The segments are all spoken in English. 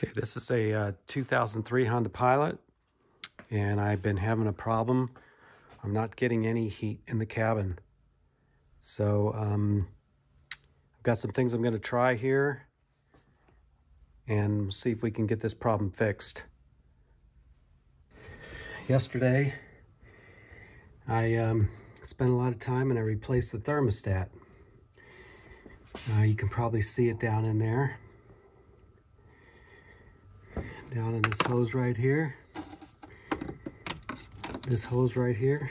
Okay, this is a 2003 Honda Pilot, and I've been having a problem. I'm not getting any heat in the cabin. So I've got some things I'm going to try here and see if we can get this problem fixed. Yesterday, I spent a lot of time and I replaced the thermostat. You can probably see it down in there. Down in this hose right here. This hose right here.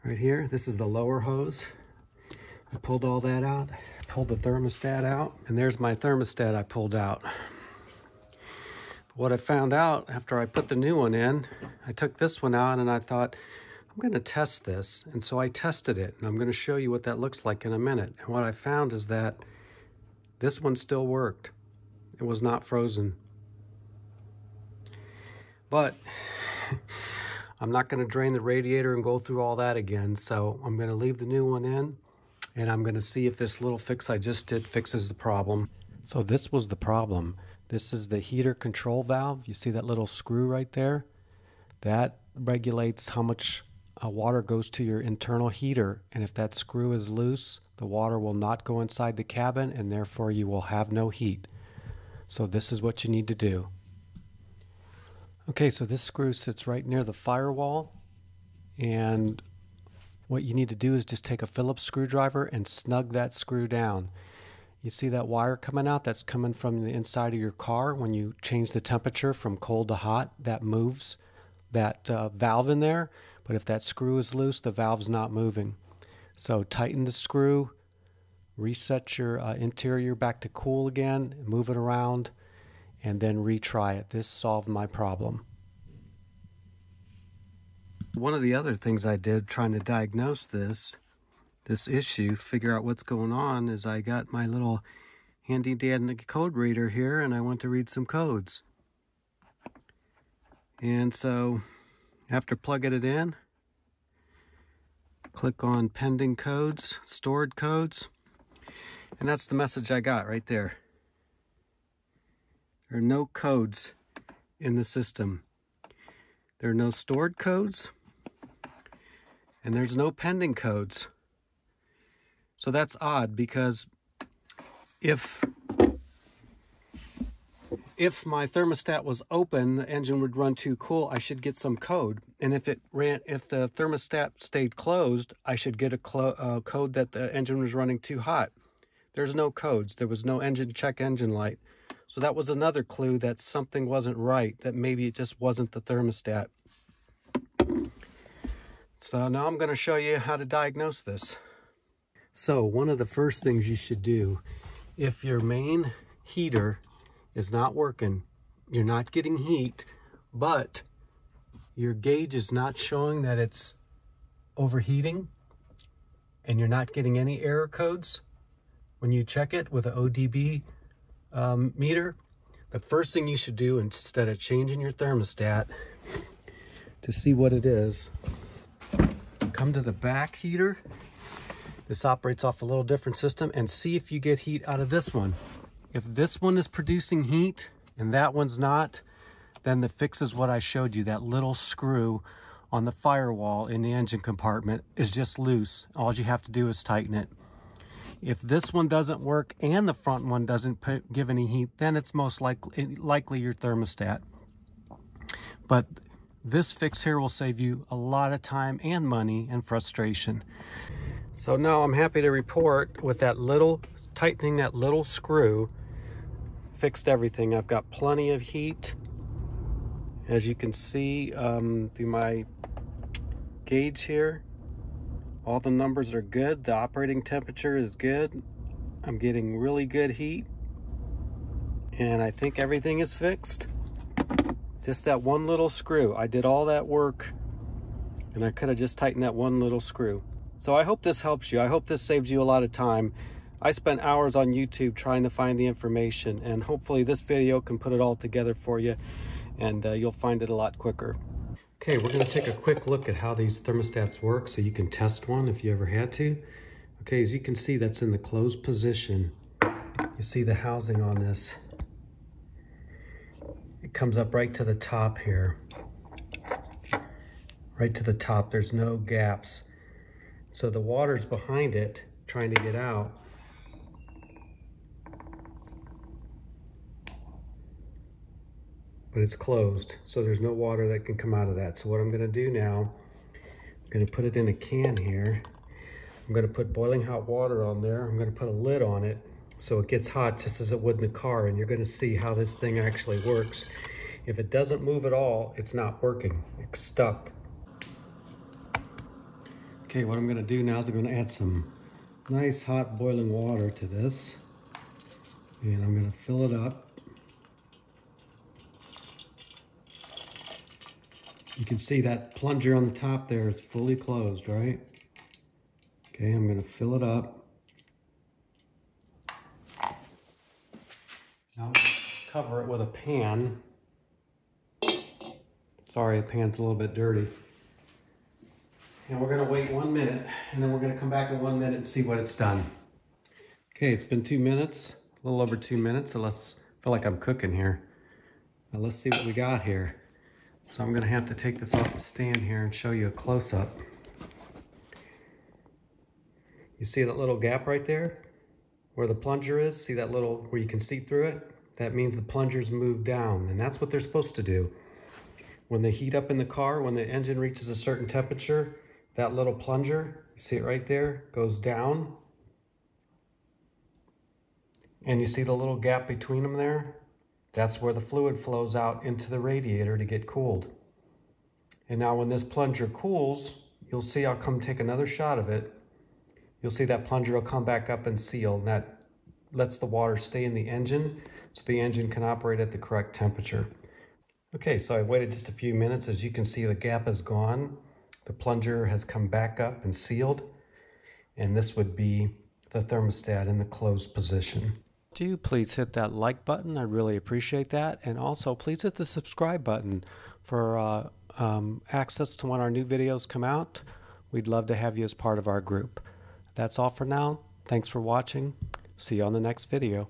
Right here, this is the lower hose. I pulled all that out, pulled the thermostat out, and there's my thermostat I pulled out. What I found out after I put the new one in, I took this one out and I thought, I'm going to test this. And so I tested it, and I'm going to show you what that looks like in a minute. And what I found is that this one still worked. It was not frozen. But I'm not going to drain the radiator and go through all that again. So I'm going to leave the new one in, and I'm going to see if this little fix I just did fixes the problem. So this was the problem. This is the heater control valve. You see that little screw right there? That regulates how much water goes to your internal heater, and if that screw is loose, the water will not go inside the cabin, and therefore you will have no heat. So this is what you need to do. Okay, so this screw sits right near the firewall, and what you need to do is just take a Phillips screwdriver and snug that screw down. You see that wire coming out? That's coming from the inside of your car. When you change the temperature from cold to hot, that moves that valve in there. But if that screw is loose, the valve's not moving. So tighten the screw, reset your interior back to cool again, move it around, and then retry it. This solved my problem. One of the other things I did trying to diagnose this issue, figure out what's going on, is I got my little handy dandy code reader here, and I went to read some codes. And so after plugging it in, click on pending codes, stored codes, and that's the message I got right there. There are no codes in the system. There are no stored codes, and there's no pending codes. So that's odd, because if my thermostat was open, the engine would run too cool, I should get some code. And if the thermostat stayed closed, I should get a code that the engine was running too hot. There's no codes. There was no engine check engine light. So that was another clue that something wasn't right, that maybe it just wasn't the thermostat. So now I'm going to show you how to diagnose this. So one of the first things you should do, if your main heater is not working, you're not getting heat, but your gauge is not showing that it's overheating, and you're not getting any error codes when you check it with an ODB meter, the first thing you should do, instead of changing your thermostat to see what it is, come to the back heater. This operates off a little different system, and see if you get heat out of this one. If this one is producing heat and that one's not, then the fix is what I showed you. That little screw on the firewall in the engine compartment is just loose. All you have to do is tighten it. If this one doesn't work and the front one doesn't give any heat, then it's most likely your thermostat. But this fix here will save you a lot of time and money and frustration. So now I'm happy to report, with that little tightening, that little screw fixed everything. I've got plenty of heat, as you can see through my gauge here. All the numbers are good. The operating temperature is good. I'm getting really good heat, and I think everything is fixed. Just that one little screw. I did all that work, and I could have just tightened that one little screw. So I hope this helps you. I hope this saves you a lot of time. I spent hours on YouTube trying to find the information, and hopefully this video can put it all together for you, and you'll find it a lot quicker. Okay, we're going to take a quick look at how these thermostats work so you can test one if you ever had to. Okay, as you can see, that's in the closed position. You see the housing on this. It comes up right to the top here. Right to the top, there's no gaps. So the water's behind it, trying to get out. But it's closed, so there's no water that can come out of that. So what I'm gonna do now, I'm gonna put it in a can here. I'm gonna put boiling hot water on there. I'm gonna put a lid on it so it gets hot just as it would in the car, and you're gonna see how this thing actually works. If it doesn't move at all, it's not working, it's stuck. Okay, what I'm gonna do now is I'm gonna add some nice hot boiling water to this, and I'm gonna fill it up. You can see that plunger on the top there is fully closed, right? Okay, I'm gonna fill it up. Now I'm gonna cover it with a pan. Sorry, the pan's a little bit dirty. And we're gonna wait 1 minute, and then we're gonna come back in 1 minute and see what it's done. Okay, it's been 2 minutes, a little over 2 minutes, so I feel like I'm cooking here. Now let's see what we got here. So I'm gonna have to take this off the stand here and show you a close-up. You see that little gap right there? Where the plunger is? See that little, where you can see through it? That means the plunger's moved down, and that's what they're supposed to do. When they heat up in the car, when the engine reaches a certain temperature, that little plunger, you see it right there, goes down. And you see the little gap between them there? That's where the fluid flows out into the radiator to get cooled. And now when this plunger cools, you'll see, I'll come take another shot of it. You'll see that plunger will come back up and seal, and that lets the water stay in the engine so the engine can operate at the correct temperature. Okay, so I waited just a few minutes. As you can see, the gap is gone. The plunger has come back up and sealed, and this would be the thermostat in the closed position. Do please hit that like button. I really appreciate that. And also please hit the subscribe button for access to when our new videos come out. We'd love to have you as part of our group. That's all for now. Thanks for watching. See you on the next video.